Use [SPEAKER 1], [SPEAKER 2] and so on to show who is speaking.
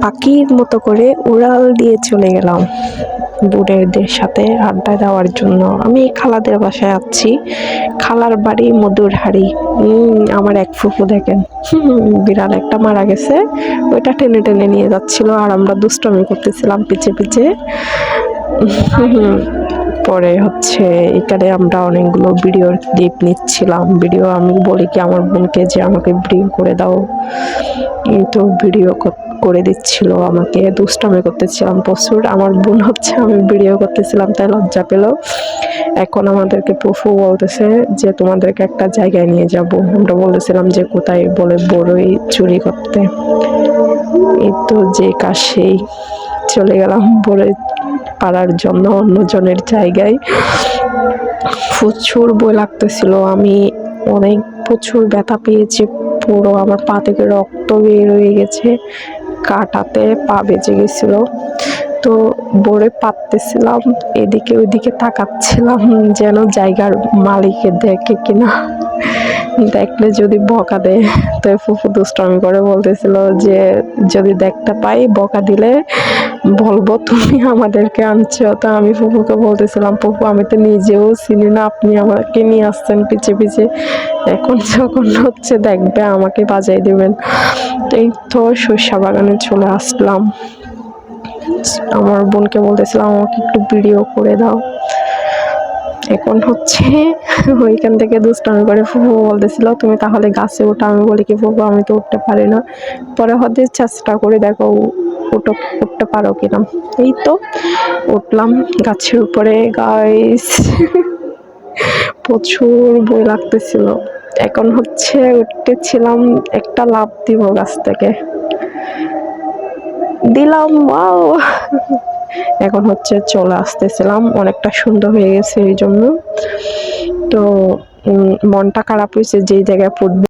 [SPEAKER 1] পাখির মতো করে উড়াল দিয়ে চলে গেলাম বুড়েদের সাথে আড্ডা দেওয়ার জন্য। আমি খালাদের বাসায় আছি, খালার বাড়ি মধুরহারি। আমার এক ফুফু দেখেন বিড়াল একটা মারা গেছে, ওইটা টেনে টেনে নিয়ে যাচ্ছিল আর আমরা দুষ্টমি করতেছিলাম পিছে পিছে। পরে হচ্ছে এখানে আমরা অনেকগুলো ভিডিওর ক্লিপ নিচ্ছিলাম। ভিডিও আমি বলি কি আমার বোনকে যে আমাকে ভিডিও করে দাও, তো ভিডিও করে দিচ্ছিল আমাকে, দুষ্টামি করতেছিলাম প্রচুর। আমার বোন হচ্ছে আমি ভিডিও করতেছিলাম তাই লজ্জা পেল। এখন আমাদেরকে ফুফু বলতেছে যে তোমাদেরকে একটা জায়গায় নিয়ে যাব। আমরা বলেছিলাম যে কোথায়, বলে বড়ই চুরি করতে। এই তো যে কাছেই চলে গেলাম বড়ই পাড়ার জন্য অন্যজনের জায়গায়। প্রচুর ভয় লাগতেছিল, আমি অনেক প্রচুর ব্যথা পেয়েছি, পুরো আমার পা থেকে রক্ত বের হয়ে গেছে, কাটাতে পা বেজে গেছিল। তো বড়ে পাততেছিলাম, এদিকে ওইদিকে তাকাচ্ছিলাম যেন জায়গার মালিকে দেখে কিনা, দেখলে যদি বকা দেয়। তো ফুফু দুষ্টামি করে বলতেছিল যে যদি দেখতে পাই বকা দিলে বলবো তুমি আমাদেরকে আনছো। তো আমি ফুফুকে বলতেছিলাম ফুফু আমি তো নিজেও চিনি না, আপনি আমাকে নিয়ে আসছেন পিছে পিছে, এখন যখন হচ্ছে দেখবে আমাকে বাজাই দিবেন। এই তো সরিষা বাগানে চলে আসলাম। আমার বোনকে বলতেছিলাম আমাকে একটু ভিডিও করে দাও। এখন হচ্ছে ওইখান থেকে দুষ্টামি করে ফুফু বলতেছিল তুমি তাহলে গাছে ওঠো। আমি বলি কি ফুফু আমি তো উঠতে পারি না। পরে হতে চেষ্টা করে দেখো উঠতে পারো কিনা। এই তো উঠলাম গাছের উপরে। গাইস প্রচুর ভয় লাগতেছিল। এখন হচ্ছে উঠতেছিলাম, একটা লাফ দিব গাছ থেকে, দিলাম, ওয়াও। এখন হচ্ছে চলে আসতেছিলাম, অনেকটা সুন্দর হয়ে গেছে এই জন্য। তো মনটা খারাপ হয়েছে যে জায়গায় ফুটবল